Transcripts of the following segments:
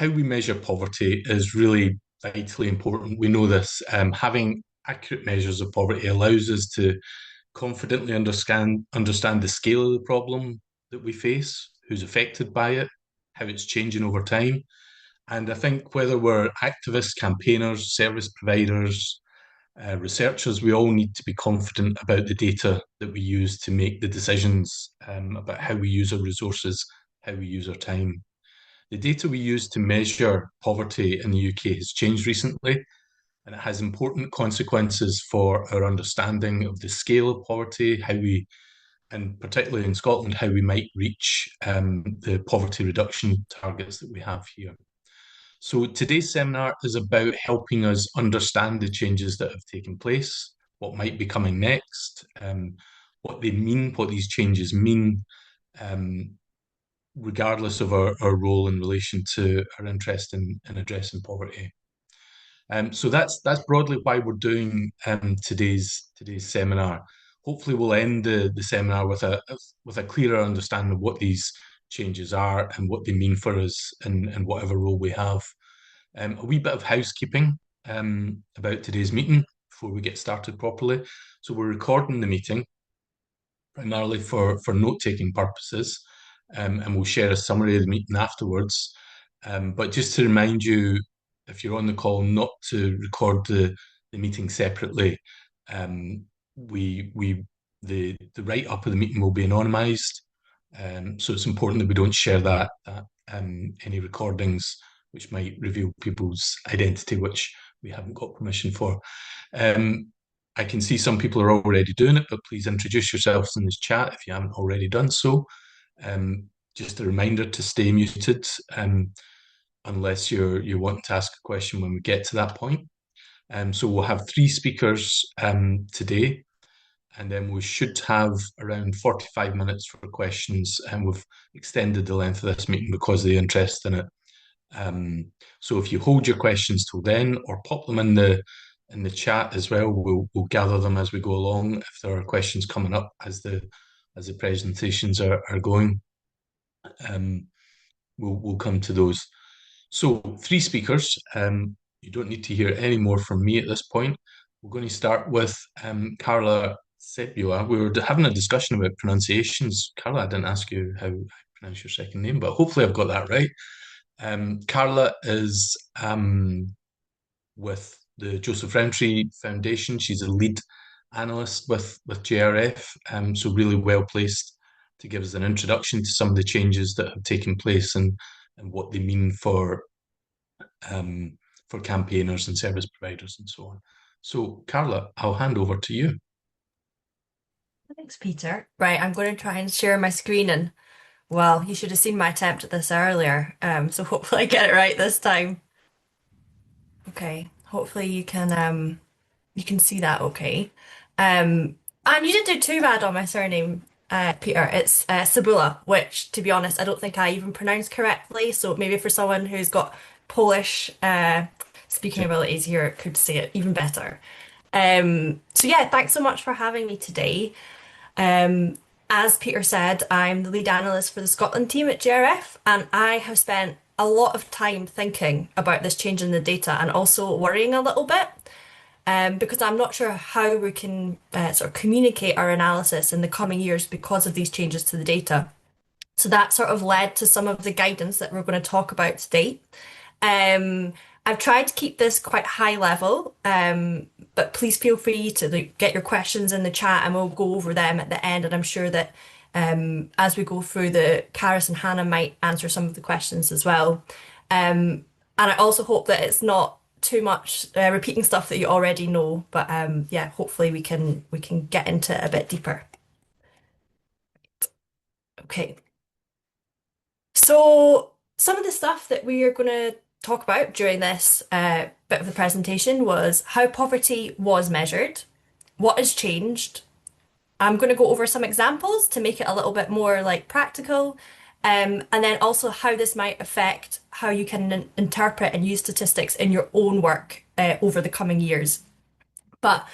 how we measure poverty is really vitally important. We know this. Having accurate measures of poverty allows us to confidently understand the scale of the problem that we face, who's affected by it, how it's changing over time. And I think whether we're activists, campaigners, service providers, researchers, we all need to be confident about the data that we use to make the decisions about how we use our resources, how we use our time. The data we use to measure poverty in the UK has changed recently, and it has important consequences for our understanding of the scale of poverty, how we, and particularly in Scotland, how we might reach the poverty reduction targets that we have here. So today's seminar is about helping us understand the changes that have taken place, what might be coming next, what they mean, what these changes mean, um, regardless of our role in relation to our interest in addressing poverty. So that's broadly why we're doing today's seminar. Hopefully, we'll end the seminar with a clearer understanding of what these changes are and what they mean for us in whatever role we have. A wee bit of housekeeping about today's meeting before we get started properly. So we're recording the meeting primarily for note-taking purposes, and we'll share a summary of the meeting afterwards. But just to remind you, if you're on the call, not to record the meeting separately. The write-up of the meeting will be anonymised, so it's important that we don't share that any recordings which might reveal people's identity, which we haven't got permission for. I can see some people are already doing it, but please introduce yourselves in this chat if you haven't already done so. Just a reminder to stay muted unless you want to ask a question when we get to that point. So we'll have three speakers today, and then we should have around 45 minutes for questions, and we've extended the length of this meeting because of the interest in it. So if you hold your questions till then, or pop them in the chat as well, we'll gather them as we go along. If there are questions coming up as the presentations are going, we'll come to those. So three speakers. You don't need to hear any more from me at this point. We're going to start with Carla Cebula. We were having a discussion about pronunciations. Carla, I didn't ask you how I pronounce your second name, but hopefully I've got that right. Carla is with the Joseph Rowntree Foundation. She's a lead analyst with JRF, so really well placed to give us an introduction to some of the changes that have taken place and what they mean for campaigners and service providers and so on. So, Carla, I'll hand over to you. Thanks, Peter. Right, I'm going to try and share my screen and well, you should have seen my attempt at this earlier. So hopefully I get it right this time. Okay, hopefully you can see that okay. And you didn't do too bad on my surname, Peter. It's Cebula, which to be honest, I don't think I even pronounced correctly. So maybe for someone who's got Polish speaking abilities here could say it even better. So yeah, thanks so much for having me today. As Peter said, I'm the lead analyst for the Scotland team at JRF, and I have spent a lot of time thinking about this change in the data and also worrying a little bit because I'm not sure how we can sort of communicate our analysis in the coming years because of these changes to the data. So that sort of led to some of the guidance that we're going to talk about today. I've tried to keep this quite high level, but please feel free to get your questions in the chat and we'll go over them at the end. And I'm sure that as we go through Charis and Hannah might answer some of the questions as well. And I also hope that it's not too much repeating stuff that you already know, but yeah, hopefully we can get into it a bit deeper. Okay. So some of the stuff that we are going to talk about during this bit of the presentation was how poverty was measured, what has changed. I'm going to go over some examples to make it a little bit more like practical, and then also how this might affect how you can interpret and use statistics in your own work over the coming years. But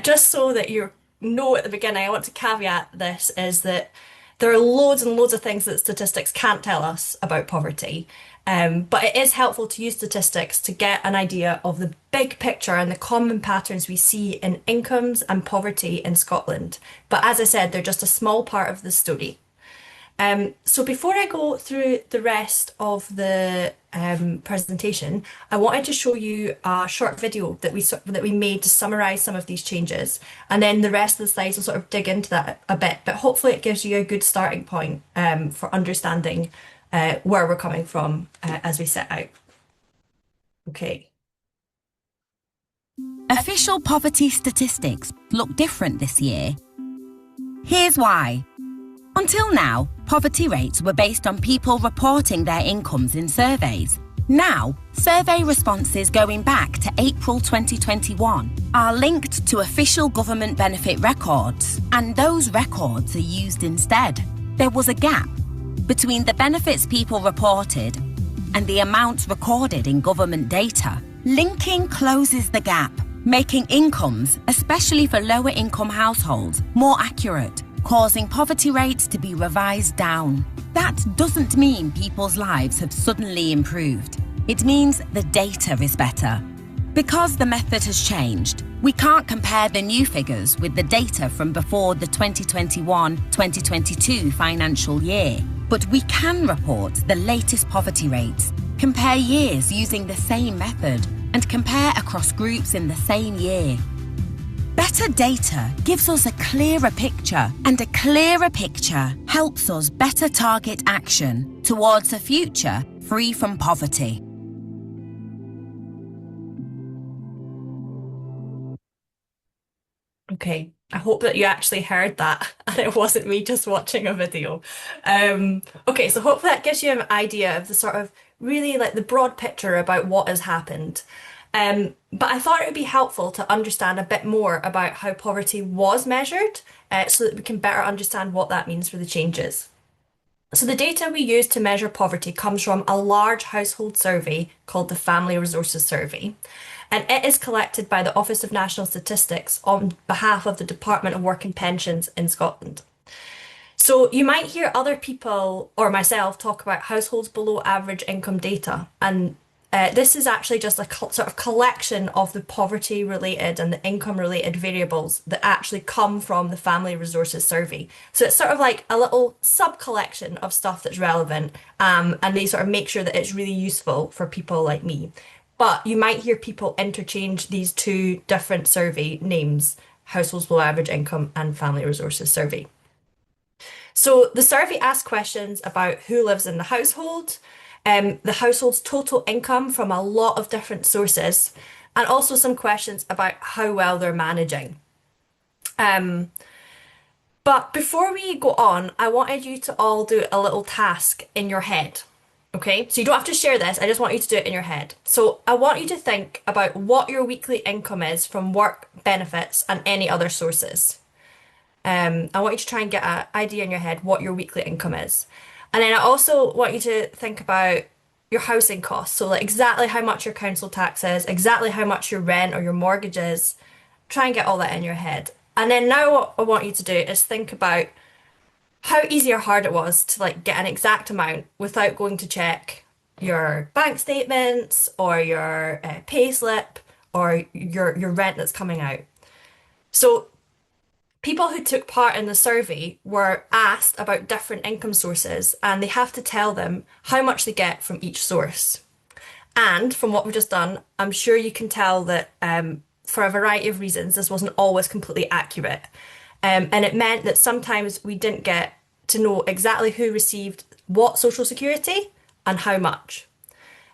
just so that you know at the beginning, I want to caveat this is that There are loads and loads of things that statistics can't tell us about poverty, but it is helpful to use statistics to get an idea of the big picture and the common patterns we see in incomes and poverty in Scotland. But as I said, they're just a small part of the story. So before I go through the rest of the presentation, I wanted to show you a short video that we made to summarize some of these changes, and then the rest of the slides will sort of dig into that a bit. But hopefully, it gives you a good starting point for understanding where we're coming from as we set out. Okay. Official poverty statistics look different this year. Here's why. Until now, poverty rates were based on people reporting their incomes in surveys. Now, survey responses going back to April 2021 are linked to official government benefit records, and those records are used instead. There was a gap between the benefits people reported and the amounts recorded in government data. Linking closes the gap, making incomes, especially for lower income households, more accurate, causing poverty rates to be revised down. That doesn't mean people's lives have suddenly improved. It means the data is better. Because the method has changed, we can't compare the new figures with the data from before the 2021-2022 financial year. But we can report the latest poverty rates, compare years using the same method, and compare across groups in the same year. Better data gives us a clearer picture, and a clearer picture helps us better target action towards a future free from poverty. Okay, I hope that you actually heard that and it wasn't me just watching a video. Okay, so hopefully that gives you an idea of the sort of really like the broad picture about what has happened. But I thought it would be helpful to understand a bit more about how poverty was measured, so that we can better understand what that means for the changes. So the data we use to measure poverty comes from a large household survey called the Family Resources Survey, and it is collected by the Office of National Statistics on behalf of the Department of Work and Pensions in Scotland. So you might hear other people or myself talk about households below average income data, and this is actually just a sort of collection of the poverty related and the income related variables that actually come from the Family Resources Survey. So it's sort of like a little sub collection of stuff that's relevant, and they sort of make sure that it's really useful for people like me. But you might hear people interchange these two different survey names, Households Below Average Income and Family Resources Survey. So the survey asks questions about who lives in the household, the household's total income from a lot of different sources, and also some questions about how well they're managing. But before we go on, I wanted you to all do a little task in your head. Okay, so you don't have to share this, I just want you to do it in your head. So I want you to think about what your weekly income is from work, benefits, and any other sources. I want you to try and get an idea in your head what your weekly income is. And then I also want you to think about your housing costs. So like exactly how much your council tax is, exactly how much your rent or your mortgage is. Try and get all that in your head. And then now what I want you to do is think about how easy or hard it was to like get an exact amount without going to check your bank statements or your pay slip or your rent that's coming out. So people who took part in the survey were asked about different income sources, and they have to tell them how much they get from each source. And from what we've just done, I'm sure you can tell that for a variety of reasons, this wasn't always completely accurate. And it meant that sometimes we didn't get to know exactly who received what social security and how much.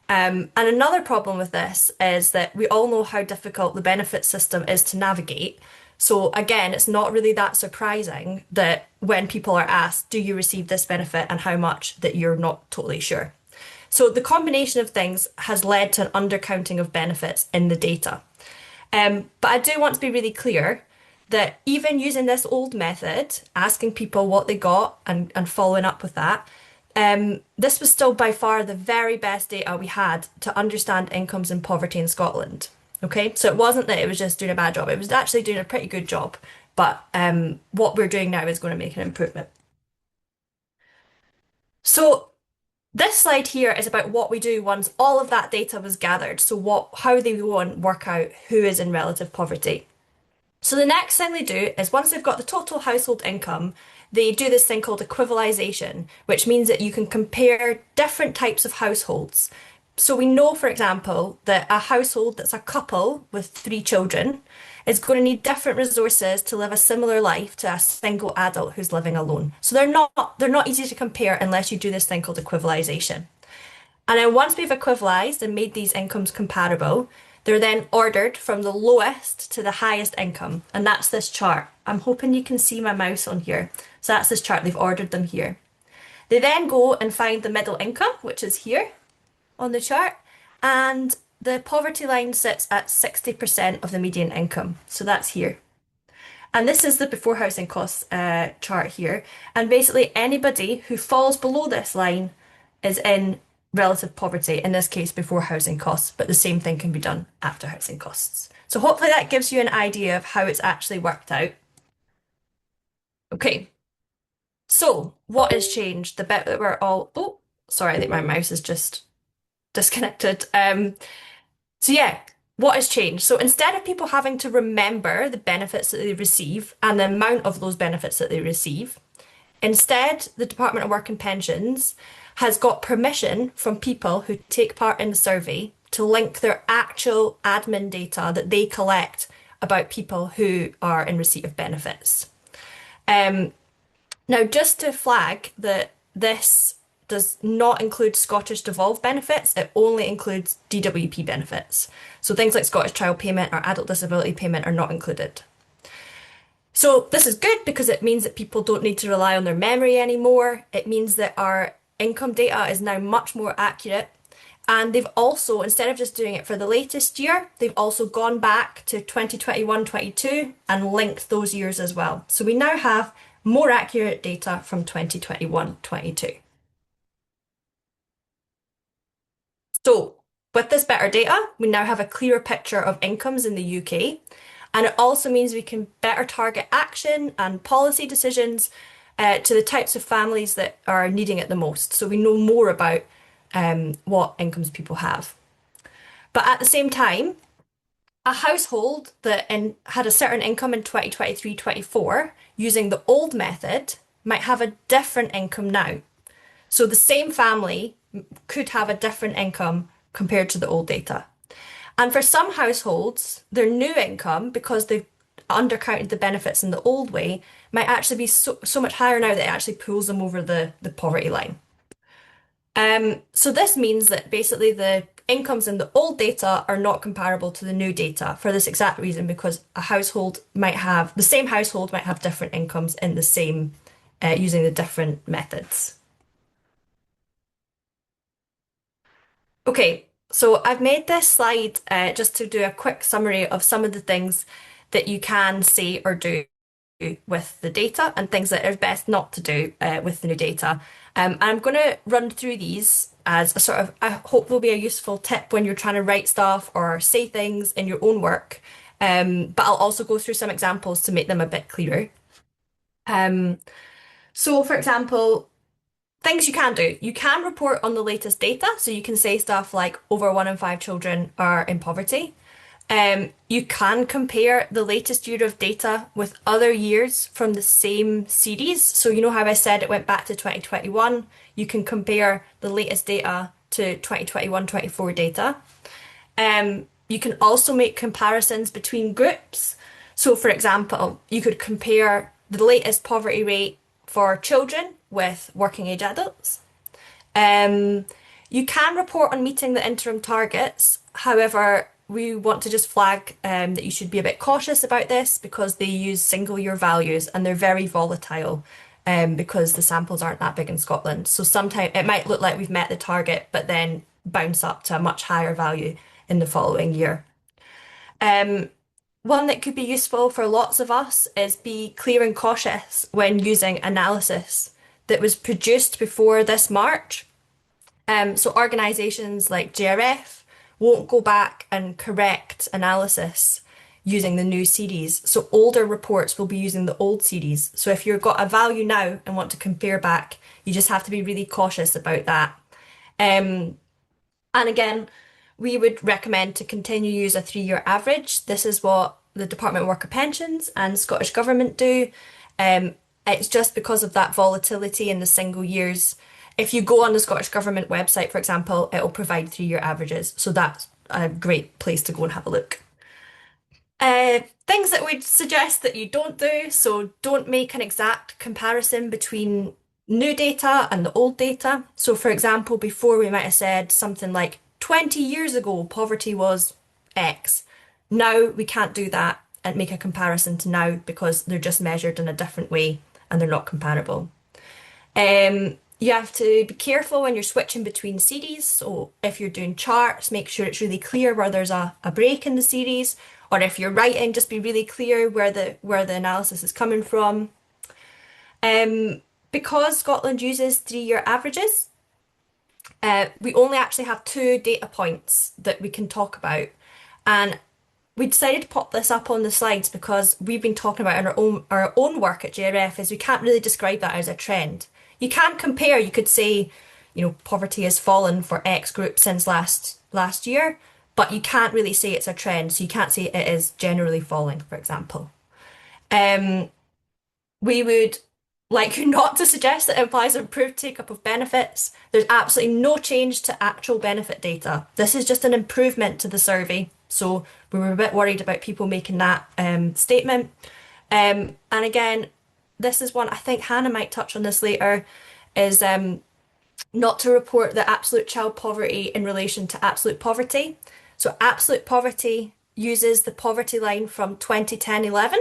And another problem with this is that we all know how difficult the benefit system is to navigate. So again, it's not really that surprising that when people are asked, do you receive this benefit and how much, that you're not totally sure. So the combination of things has led to an undercounting of benefits in the data. But I do want to be really clear that even using this old method, asking people what they got and following up with that, this was still by far the very best data we had to understand incomes and poverty in Scotland. Okay, so it wasn't that it was just doing a bad job, it was actually doing a pretty good job. But what we're doing now is going to make an improvement. So this slide here is about what we do once all of that data was gathered. So how they go and work out who is in relative poverty. So the next thing they do is once they've got the total household income, they do this thing called equivalization, which means that you can compare different types of households. So we know, for example, that a household that's a couple with 3 children is going to need different resources to live a similar life to a single adult who's living alone. So they're not easy to compare unless you do this thing called equivalization. And then once we've equivalized and made these incomes comparable, they're then ordered from the lowest to the highest income. And that's this chart. I'm hoping you can see my mouse on here. So that's this chart. They've ordered them here. They then go and find the middle income, which is here on the chart. And the poverty line sits at 60% of the median income. So that's here. And this is the before housing costs chart here. And basically anybody who falls below this line is in relative poverty, in this case before housing costs, but the same thing can be done after housing costs. So hopefully that gives you an idea of how it's actually worked out. Okay, so what has changed? The bit that we're all, oh, sorry, I think my mouse is just disconnected. So yeah, what has changed? So instead of people having to remember the benefits that they receive and the amount of those benefits that they receive, instead, the Department of Work and Pensions has got permission from people who take part in the survey to link their actual admin data that they collect about people who are in receipt of benefits. Now, just to flag that this does not include Scottish devolved benefits, it only includes DWP benefits. So things like Scottish Child Payment or Adult Disability Payment are not included. So this is good because it means that people don't need to rely on their memory anymore. It means that our income data is now much more accurate. And they've also, instead of just doing it for the latest year, they've also gone back to 2021-22 and linked those years as well. So we now have more accurate data from 2021-22. So with this better data, we now have a clearer picture of incomes in the UK. And it also means we can better target action and policy decisions to the types of families that are needing it the most. So we know more about what incomes people have. But at the same time, a household that had a certain income in 2023-24 using the old method might have a different income now. So the same family could have a different income compared to the old data. And for some households, their new income, because they've undercounted the benefits in the old way, might actually be so much higher now that it actually pulls them over the poverty line. So this means that basically the incomes in the old data are not comparable to the new data for this exact reason, because the same household might have different incomes in the same, using the different methods. Okay, so I've made this slide just to do a quick summary of some of the things that you can say or do with the data and things that are best not to do with the new data. And I'm going to run through these as a sort of, I hope they'll be a useful tip when you're trying to write stuff or say things in your own work. But I'll also go through some examples to make them a bit clearer. So for example, things you can do. You can report on the latest data. So you can say stuff like over 1 in 5 children are in poverty. You can compare the latest year of data with other years from the same series. So you know how I said it went back to 2021? You can compare the latest data to 2021-24 data. You can also make comparisons between groups. So for example, you could compare the latest poverty rate for children with working age adults. You can report on meeting the interim targets. However, we want to just flag that you should be a bit cautious about this because they use single year values and they're very volatile because the samples aren't that big in Scotland. So sometimes it might look like we've met the target, but then bounce up to a much higher value in the following year. One that could be useful for lots of us is be clear and cautious when using analysis that was produced before this March. So organisations like JRF won't go back and correct analysis using the new series. So older reports will be using the old series. So if you've got a value now and want to compare back, you just have to be really cautious about that. And again, we would recommend to continue to use a 3-year average. This is what the Department of Worker Pensions and Scottish Government do. It's just because of that volatility in the single years. If you go on the Scottish Government website, for example, it'll provide 3-year averages. So that's a great place to go and have a look. Things that we'd suggest that you don't do. So don't make an exact comparison between new data and the old data. So for example, before we might have said something like 20 years ago, poverty was X. Now we can't do that and make a comparison to now because they're just measured in a different way and they're not comparable. You have to be careful when you're switching between series. So if you're doing charts, make sure it's really clear where there's a break in the series, or if you're writing, just be really clear where the analysis is coming from. Because Scotland uses 3-year averages, we only actually have 2 data points that we can talk about. And we decided to pop this up on the slides because we've been talking about in our own work at JRF is we can't really describe that as a trend. You can compare, you could say, poverty has fallen for X group since last year, but you can't really say it's a trend. So you can't say it is generally falling, for example. We would like you not to suggest that it implies improved take-up of benefits. There's absolutely no change to actual benefit data. This is just an improvement to the survey. So we were a bit worried about people making that statement. And again, this is one, I think Hannah might touch on this later, is not to report the absolute child poverty in relation to absolute poverty. So absolute poverty uses the poverty line from 2010-11,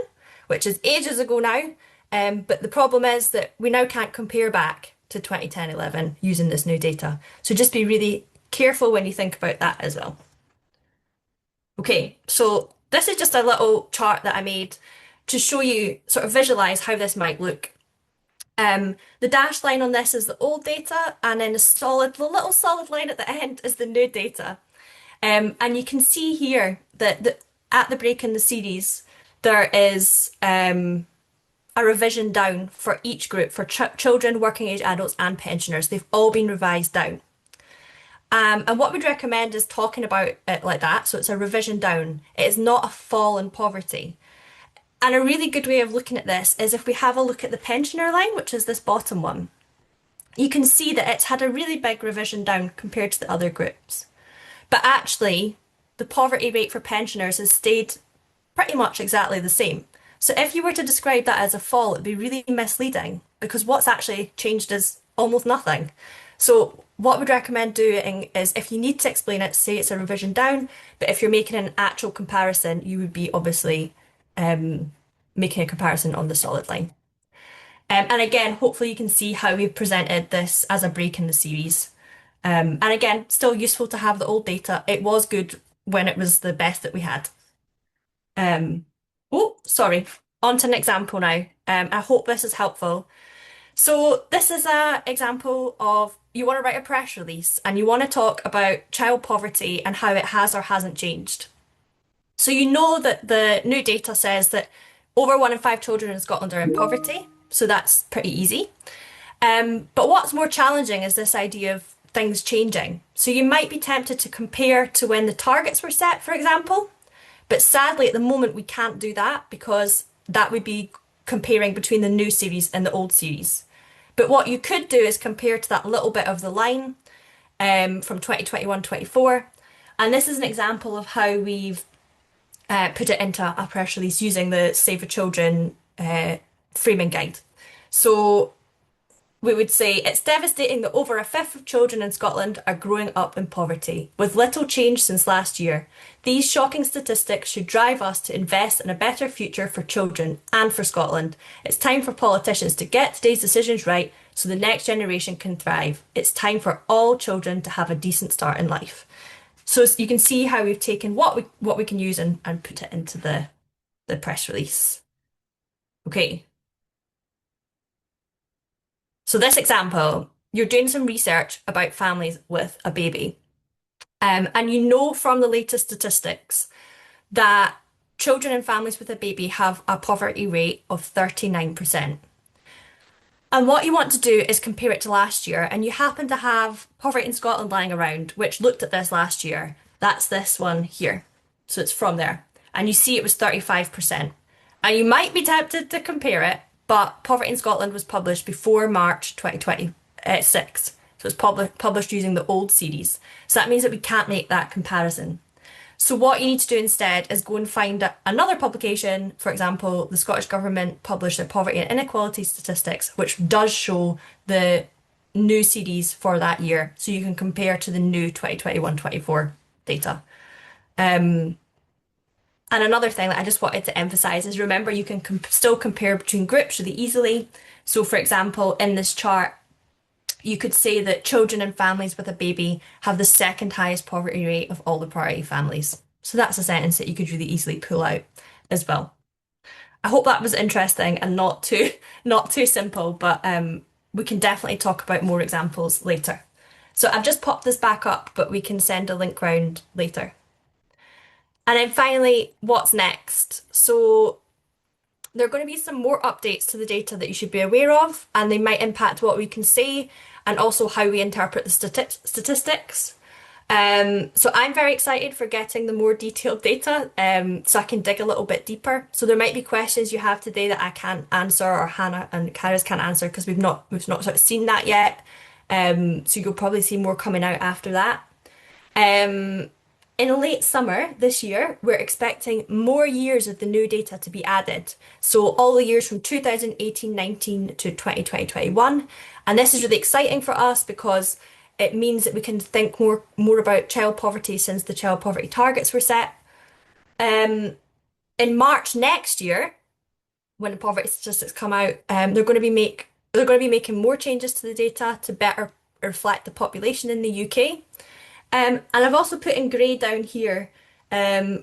which is ages ago now. But the problem is that we now can't compare back to 2010-11 using this new data. So just be really careful when you think about that as well. Okay, so this is just a little chart that I made to show you, sort of visualize how this might look. The dashed line on this is the old data, and then the little solid line at the end is the new data. And you can see here that at the break in the series, there is a revision down for each group, for children, working age adults and pensioners. They've all been revised down. And what we'd recommend is talking about it like that. So it's a revision down. It is not a fall in poverty. And a really good way of looking at this is if we have a look at the pensioner line, which is this bottom one, you can see that it's had a really big revision down compared to the other groups. But actually, the poverty rate for pensioners has stayed pretty much exactly the same. So if you were to describe that as a fall, it'd be really misleading because what's actually changed is almost nothing. So what we'd recommend doing is if you need to explain it, say it's a revision down, but if you're making an actual comparison, you would be obviously making a comparison on the solid line. And again, hopefully you can see how we've presented this as a break in the series. And again, still useful to have the old data. It was good when it was the best that we had. Oh, sorry, on to an example now. I hope this is helpful. So this is an example of you want to write a press release and you want to talk about child poverty and how it has or hasn't changed. So you know that the new data says that over 1 in 5 children in Scotland are in poverty. So that's pretty easy. But what's more challenging is this idea of things changing. So you might be tempted to compare to when the targets were set, for example. But sadly, at the moment, we can't do that because that would be comparing between the new series and the old series. But what you could do is compare to that little bit of the line from 2021-24. And this is an example of how we've put it into a press release using the Save the Children framing guide. So we would say it's devastating that over a fifth of children in Scotland are growing up in poverty, with little change since last year. These shocking statistics should drive us to invest in a better future for children and for Scotland. It's time for politicians to get today's decisions right so the next generation can thrive. It's time for all children to have a decent start in life. So you can see how we've taken what we can use and put it into the press release. Okay. So this example, you're doing some research about families with a baby. And you know from the latest statistics that children and families with a baby have a poverty rate of 39%. And what you want to do is compare it to last year, and you happen to have Poverty in Scotland lying around, which looked at this last year. That's this one here. So it's from there. And you see it was 35%. And you might be tempted to compare it, but Poverty in Scotland was published before March 2026. So it's published using the old series. So that means that we can't make that comparison. So what you need to do instead is go and find another publication. For example, the Scottish Government published their poverty and inequality statistics, which does show the new series for that year. So you can compare to the new 2021-24 data. And another thing that I just wanted to emphasize is, remember, you can still compare between groups really easily. So for example, in this chart, you could say that children and families with a baby have the second highest poverty rate of all the priority families. So that's a sentence that you could really easily pull out as well. I hope that was interesting and not too simple, but we can definitely talk about more examples later. So I've just popped this back up, but we can send a link round later. And then finally, what's next? So there are going to be some more updates to the data that you should be aware of, and they might impact what we can say and also how we interpret the statistics. So I'm very excited for getting the more detailed data, so I can dig a little bit deeper. So there might be questions you have today that I can't answer, or Hannah and Charis can't answer, because we've not sort of seen that yet. So you'll probably see more coming out after that. In late summer this year, we're expecting more years of the new data to be added. So all the years from 2018-19 to 2020-21. And this is really exciting for us because it means that we can think more about child poverty since the child poverty targets were set. In March next year, when the poverty statistics come out, they're going to be making more changes to the data to better reflect the population in the UK. And I've also put in grey down here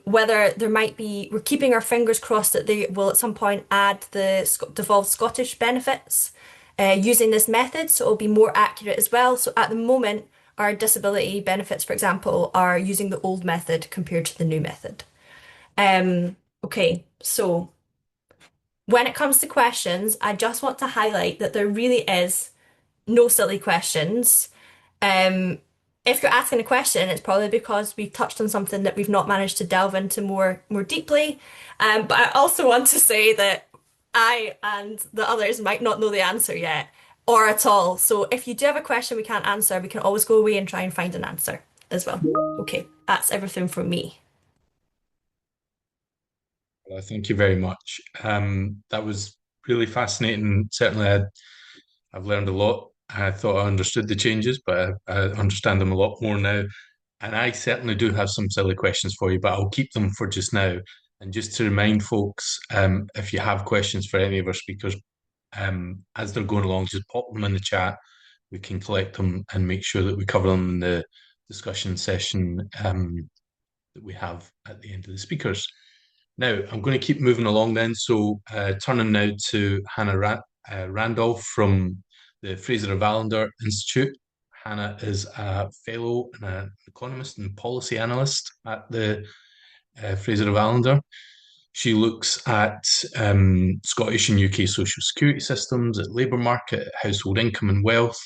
whether there might be, we're keeping our fingers crossed that they will at some point add the devolved Scottish benefits using this method, so it'll be more accurate as well. So at the moment, our disability benefits, for example, are using the old method compared to the new method. Okay, so when it comes to questions, I just want to highlight that there really is no silly questions. If you're asking a question, it's probably because we've touched on something that we've not managed to delve into more deeply. But I also want to say that I and the others might not know the answer yet, or at all. So if you do have a question we can't answer, we can always go away and try and find an answer as well. Okay, that's everything from me. Well, thank you very much. That was really fascinating. Certainly, I've learned a lot. I thought I understood the changes, but I understand them a lot more now. And I certainly do have some silly questions for you, but I'll keep them for just now. And just to remind folks, if you have questions for any of our speakers, as they're going along, just pop them in the chat. We can collect them and make sure that we cover them in the discussion session that we have at the end of the speakers. Now, I'm going to keep moving along then. So turning now to Hannah Randolph from the Fraser of Allander Institute. Hannah is a fellow and an economist and policy analyst at the Fraser of Allander. She looks at Scottish and UK social security systems, at labour market, household income and wealth,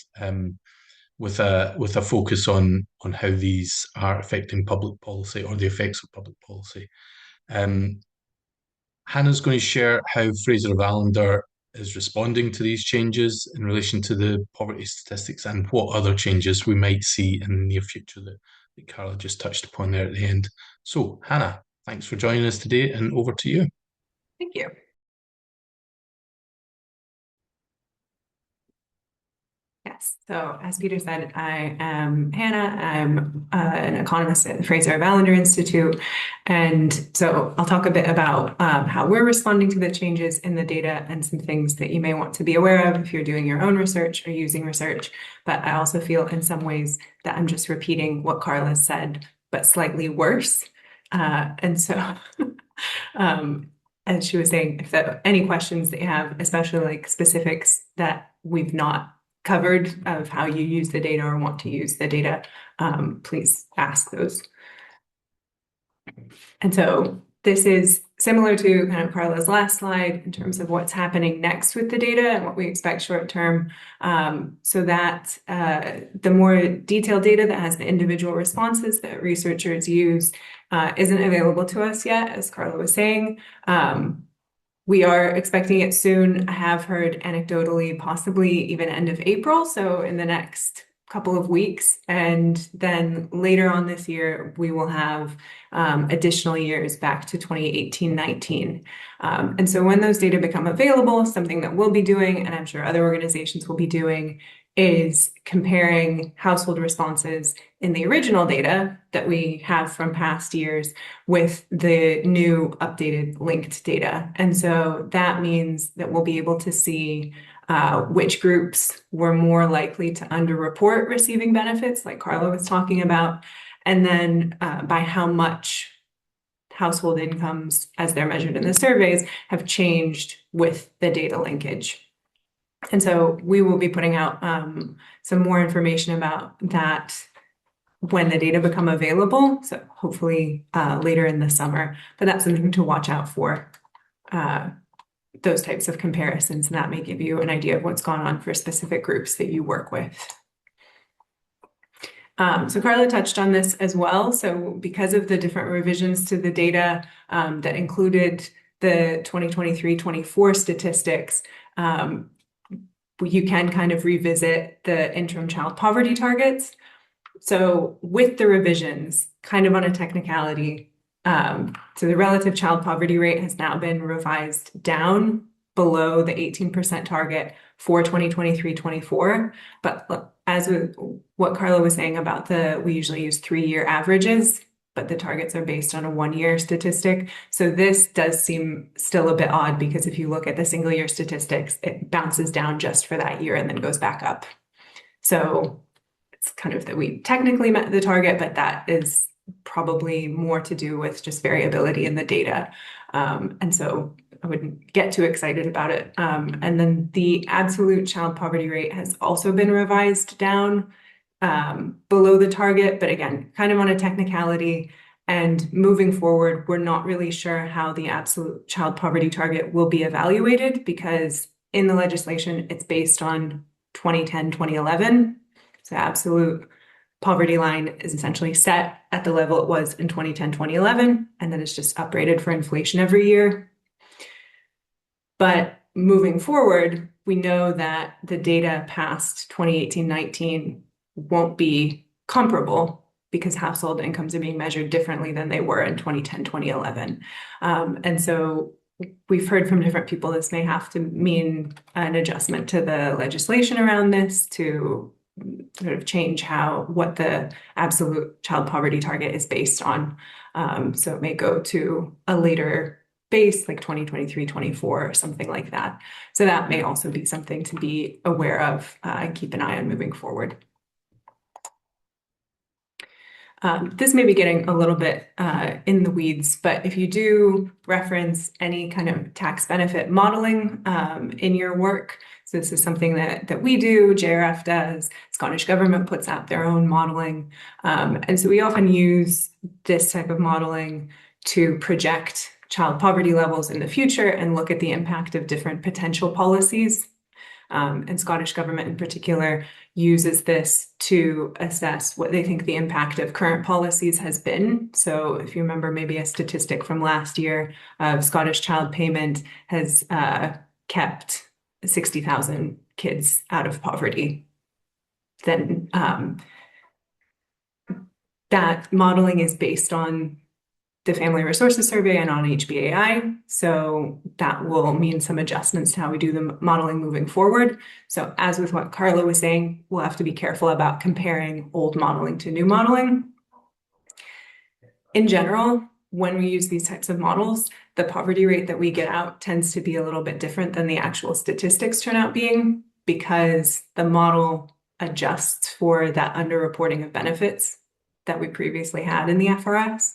with a focus on how these are affecting public policy, or the effects of public policy. Hannah's going to share how Fraser of Allander is responding to these changes in relation to the poverty statistics, and what other changes we might see in the near future that Carla just touched upon there at the end. So, Hannah, thanks for joining us today, and over to you. Thank you. Yes, so as Peter said, I am Hannah. I'm an economist at the Fraser of Allander Institute. And so I'll talk a bit about how we're responding to the changes in the data and some things that you may want to be aware of if you're doing your own research or using research. But I also feel in some ways that I'm just repeating what Carla said, but slightly worse. And so as she was saying, if there are any questions that you have, especially like specifics that we've not covered of how you use the data or want to use the data, please ask those. And so this is similar to kind of Carla's last slide in terms of what's happening next with the data and what we expect short term. So that the more detailed data that has the individual responses that researchers use isn't available to us yet, as Carla was saying. We are expecting it soon. I have heard anecdotally, possibly even end of April, so in the next couple of weeks. And then later on this year, we will have additional years back to 2018-19. And so when those data become available, something that we'll be doing, and I'm sure other organizations will be doing, is comparing household responses in the original data that we have from past years with the new updated linked data. And so that means that we'll be able to see which groups were more likely to underreport receiving benefits, like Carla was talking about, and then by how much household incomes, as they're measured in the surveys, have changed with the data linkage. And so we will be putting out some more information about that when the data become available, so hopefully later in the summer, but that's something to watch out for. Those types of comparisons, and that may give you an idea of what's gone on for specific groups that you work with. So Carla touched on this as well. So because of the different revisions to the data that included the 2023-24 statistics, you can kind of revisit the interim child poverty targets. So with the revisions, kind of on a technicality, so the relative child poverty rate has now been revised down below the 18% target for 2023-24. But as with what Carla was saying about we usually use 3-year averages, but the targets are based on a 1-year statistic. So this does seem still a bit odd because if you look at the single year statistics, it bounces down just for that year and then goes back up. So it's kind of that we technically met the target, but that is probably more to do with just variability in the data. And so I wouldn't get too excited about it. And then the absolute child poverty rate has also been revised down below the target, but again, kind of on a technicality. And moving forward, we're not really sure how the absolute child poverty target will be evaluated because in the legislation, it's based on 2010-2011. So absolute poverty line is essentially set at the level it was in 2010-2011, and then it's just uprated for inflation every year. But moving forward, we know that the data past 2018-19 won't be comparable because household incomes are being measured differently than they were in 2010-2011. And so we've heard from different people this may have to mean an adjustment to the legislation around this to sort of change what the absolute child poverty target is based on. So it may go to a later base like 2023-24 or something like that. So that may also be something to be aware of and keep an eye on moving forward. This may be getting a little bit in the weeds, but if you do reference any kind of tax benefit modeling in your work, so this is something that we do, JRF does, Scottish Government puts out their own modeling. And so we often use this type of modeling to project child poverty levels in the future and look at the impact of different potential policies. And Scottish Government in particular uses this to assess what they think the impact of current policies has been. So if you remember maybe a statistic from last year of Scottish child payment has kept 60,000 kids out of poverty, then that modeling is based on the Family Resources Survey and on HBAI. So that will mean some adjustments to how we do the modeling moving forward. So as with what Carla was saying, we'll have to be careful about comparing old modeling to new modeling. In general, when we use these types of models, the poverty rate that we get out tends to be a little bit different than the actual statistics turn out being because the model adjusts for that underreporting of benefits that we previously had in the FRS.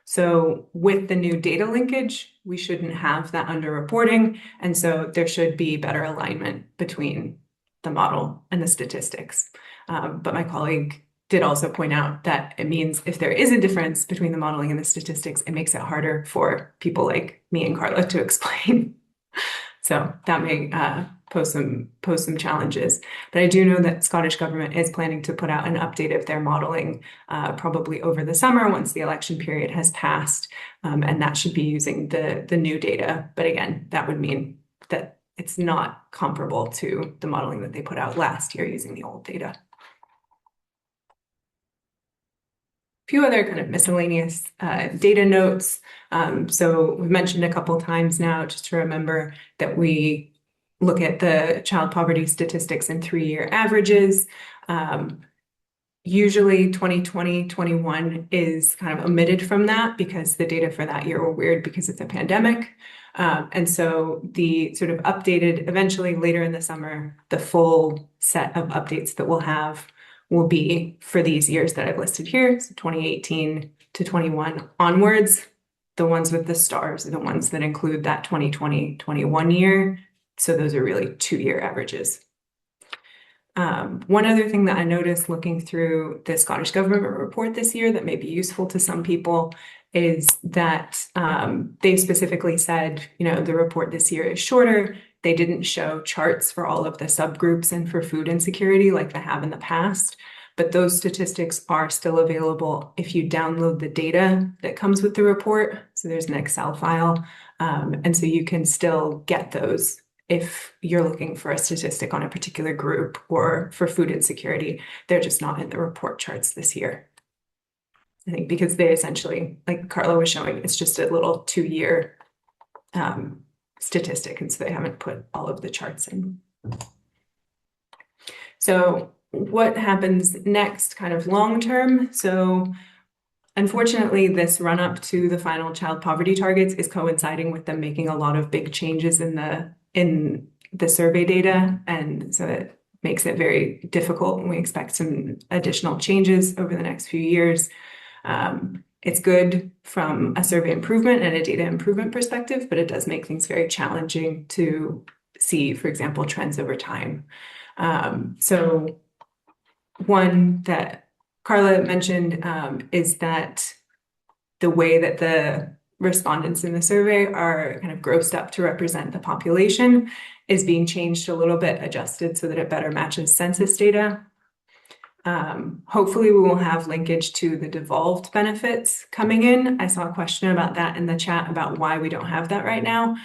So with the new data linkage, we shouldn't have that underreporting. And so there should be better alignment between the model and the statistics. But my colleague did also point out that it means if there is a difference between the modeling and the statistics, it makes it harder for people like me and Carla to explain. So that may pose some challenges. But I do know that Scottish government is planning to put out an update of their modeling probably over the summer once the election period has passed, and that should be using the new data. But again, that would mean that it's not comparable to the modeling that they put out last year using the old data. Few other kind of miscellaneous data notes. So we've mentioned a couple times now, just to remember that we look at the child poverty statistics in 3-year averages. Usually 2020-21 is kind of omitted from that because the data for that year were weird because it's a pandemic. And so the sort of updated, eventually later in the summer, the full set of updates that we'll have will be for these years that I've listed here, so 2018 to 21 onwards. The ones with the stars are the ones that include that 2020-21 year. So those are really 2-year averages. One other thing that I noticed looking through the Scottish Government report this year that may be useful to some people is that they specifically said, the report this year is shorter. They didn't show charts for all of the subgroups and for food insecurity like they have in the past, but those statistics are still available if you download the data that comes with the report. So there's an Excel file, and so you can still get those if you're looking for a statistic on a particular group or for food insecurity. They're just not in the report charts this year. I think because they essentially, like Carla was showing, it's just a little 2-year statistic, and so they haven't put all of the charts in. So what happens next, kind of long term? So unfortunately, this run up to the final child poverty targets is coinciding with them making a lot of big changes in the survey data, and so it makes it very difficult, and we expect some additional changes over the next few years. It's good from a survey improvement and a data improvement perspective, but it does make things very challenging to see, for example, trends over time. So one that Carla mentioned is that the way that the respondents in the survey are kind of grossed up to represent the population is being changed a little bit, adjusted so that it better matches census data. Hopefully we will have linkage to the devolved benefits coming in. I saw a question about that in the chat about why we don't have that right now.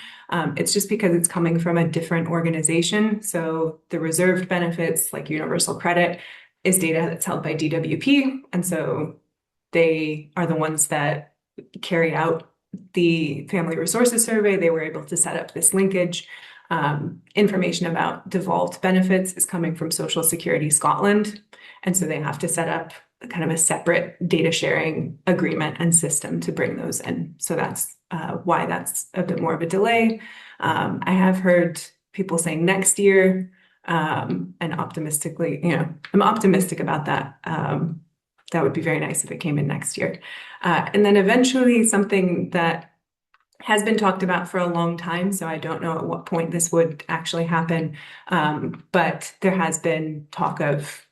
It's just because it's coming from a different organization. So the reserved benefits, like universal credit, is data that's held by DWP. And so they are the ones that carry out the Family Resources Survey. They were able to set up this linkage. Information about devolved benefits is coming from Social Security Scotland. And so they have to set up kind of a separate data sharing agreement and system to bring those in. So that's why that's a bit more of a delay. I have heard people saying next year, and optimistically, I'm optimistic about that. That would be very nice if it came in next year. And then eventually something that has been talked about for a long time, so I don't know at what point this would actually happen, but there has been talk of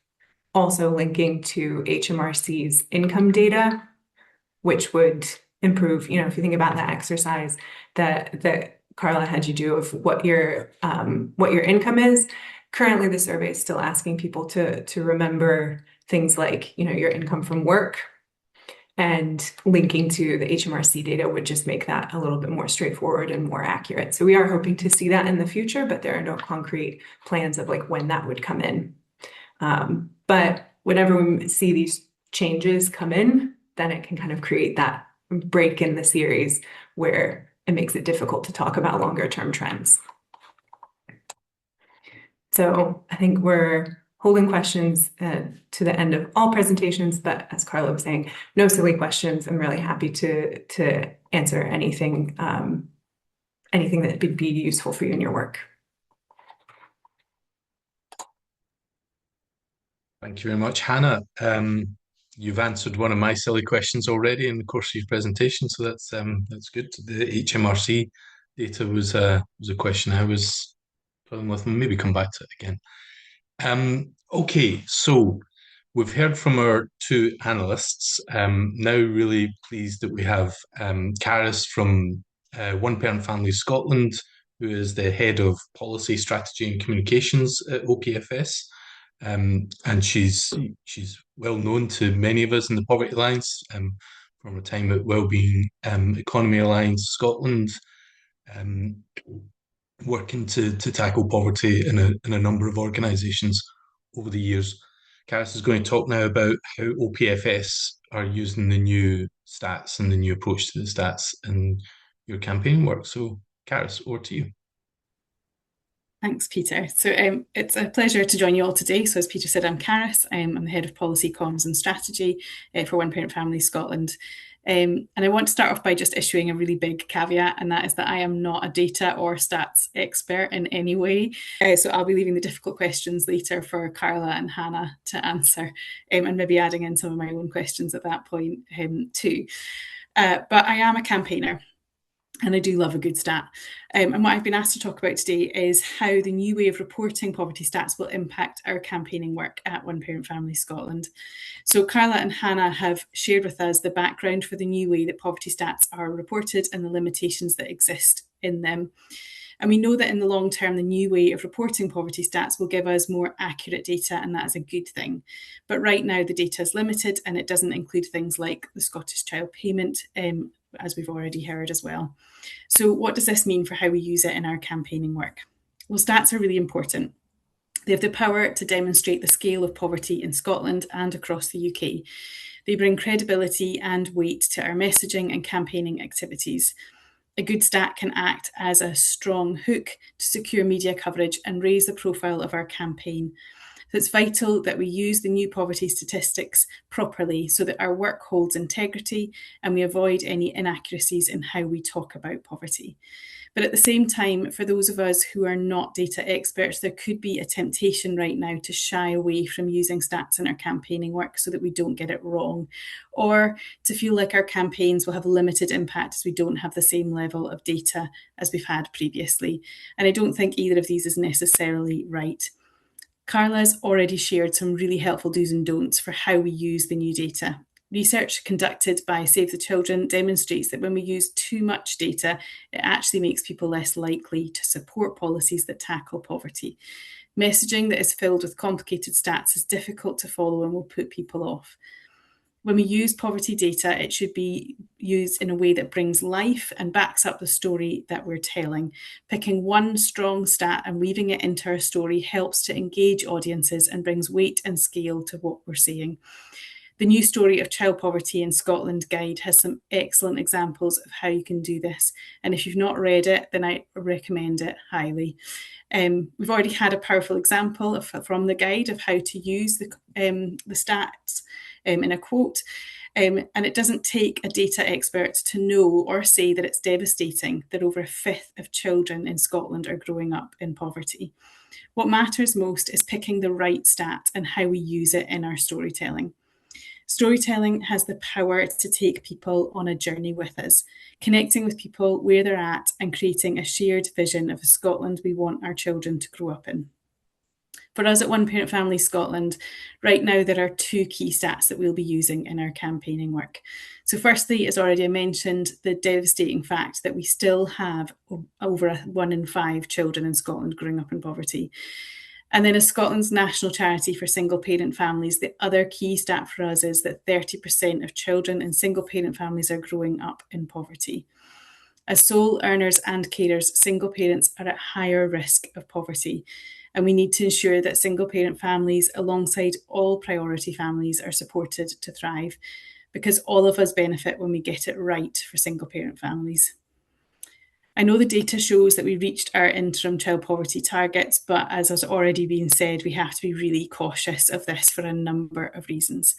also linking to HMRC's income data, which would improve, if you think about that exercise that Carla had you do of what your income is. Currently, the survey is still asking people to remember things like, your income from work, and linking to the HMRC data would just make that a little bit more straightforward and more accurate. So we are hoping to see that in the future, but there are no concrete plans of like when that would come in. But whenever we see these changes come in, then it can kind of create that break in the series where it makes it difficult to talk about longer term trends. So I think we're holding questions to the end of all presentations, but as Carla was saying, no silly questions. I'm really happy to answer anything that would be useful for you in your work. Thank you very much, Hannah. You've answered one of my silly questions already in the course of your presentation, so that's good. The HMRC data was a question I was playing with, and maybe come back to it again. Okay, so we've heard from our two analysts. Now really pleased that we have Charis from One Parent Family Scotland, who is the head of policy, strategy and communications at OPFS. And she's well known to many of us in the Poverty Alliance from her time at Wellbeing Economy Alliance Scotland, working to tackle poverty in a number of organisations over the years. Charis is going to talk now about how OPFS are using the new stats and the new approach to the stats in your campaign work. So, Charis, over to you. Thanks, Peter. So it's a pleasure to join you all today. So as Peter said, I'm Charis. I'm the Head of Policy, Comms and Strategy for One Parent Family Scotland. And I want to start off by just issuing a really big caveat, and that is that I am not a data or stats expert in any way. So I'll be leaving the difficult questions later for Carla and Hannah to answer, and maybe adding in some of my own questions at that point too. But I am a campaigner. And I do love a good stat. And what I've been asked to talk about today is how the new way of reporting poverty stats will impact our campaigning work at One Parent Family Scotland. So Carla and Hannah have shared with us the background for the new way that poverty stats are reported and the limitations that exist in them. And we know that in the long term, the new way of reporting poverty stats will give us more accurate data, and that is a good thing. But right now, the data is limited and it doesn't include things like the Scottish Child Payment, as we've already heard as well. So what does this mean for how we use it in our campaigning work? Well, stats are really important. They have the power to demonstrate the scale of poverty in Scotland and across the UK. They bring credibility and weight to our messaging and campaigning activities. A good stat can act as a strong hook to secure media coverage and raise the profile of our campaign. So it's vital that we use the new poverty statistics properly so that our work holds integrity and we avoid any inaccuracies in how we talk about poverty. But at the same time, for those of us who are not data experts, there could be a temptation right now to shy away from using stats in our campaigning work so that we don't get it wrong, or to feel like our campaigns will have limited impact as we don't have the same level of data as we've had previously. And I don't think either of these is necessarily right. Carla's already shared some really helpful do's and don'ts for how we use the new data. Research conducted by Save the Children demonstrates that when we use too much data, it actually makes people less likely to support policies that tackle poverty. Messaging that is filled with complicated stats is difficult to follow and will put people off. When we use poverty data, it should be used in a way that brings life and backs up the story that we're telling. Picking one strong stat and weaving it into our story helps to engage audiences and brings weight and scale to what we're saying. The new Story of Child Poverty in Scotland guide has some excellent examples of how you can do this. And if you've not read it, then I recommend it highly. We've already had a powerful example from the guide of how to use the stats in a quote. And it doesn't take a data expert to know or say that it's devastating that over a fifth of children in Scotland are growing up in poverty. What matters most is picking the right stat and how we use it in our storytelling. Storytelling has the power to take people on a journey with us, connecting with people where they're at and creating a shared vision of the Scotland we want our children to grow up in. For us at One Parent Family Scotland, right now there are two key stats that we'll be using in our campaigning work. So firstly, as already mentioned, the devastating fact that we still have over 1 in 5 children in Scotland growing up in poverty. And then as Scotland's national charity for single parent families, the other key stat for us is that 30% of children in single parent families are growing up in poverty. As sole earners and carers, single parents are at higher risk of poverty. And we need to ensure that single parent families, alongside all priority families, are supported to thrive, because all of us benefit when we get it right for single parent families. I know the data shows that we reached our interim child poverty targets, but as has already been said, we have to be really cautious of this for a number of reasons.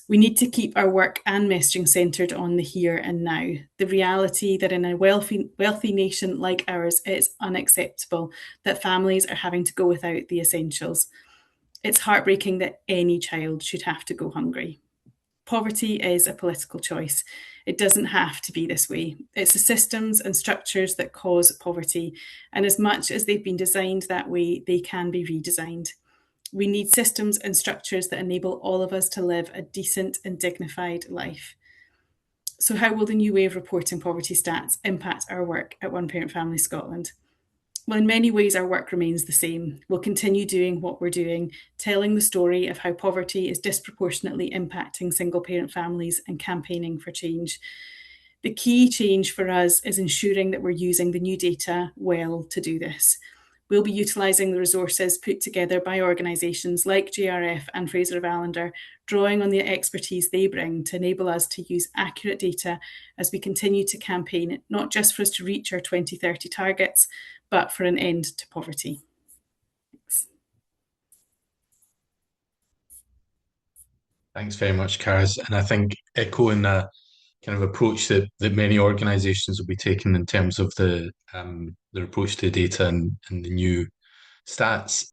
We need to keep our work and messaging centred on the here and now. The reality that in a wealthy nation like ours, it's unacceptable that families are having to go without the essentials. It's heartbreaking that any child should have to go hungry. Poverty is a political choice. It doesn't have to be this way. It's the systems and structures that cause poverty, and as much as they've been designed that way, they can be redesigned. We need systems and structures that enable all of us to live a decent and dignified life. So how will the new way of reporting poverty stats impact our work at One Parent Family Scotland? Well, in many ways, our work remains the same. We'll continue doing what we're doing, telling the story of how poverty is disproportionately impacting single-parent families and campaigning for change. The key change for us is ensuring that we're using the new data well to do this. We'll be utilising the resources put together by organisations like JRF and Fraser of Allander, drawing on the expertise they bring to enable us to use accurate data as we continue to campaign, not just for us to reach our 2030 targets, but for an end to poverty. Thanks. Thanks very much, Charis. And I think echoing a kind of approach that many organisations will be taking in terms of the approach to data and the new stats.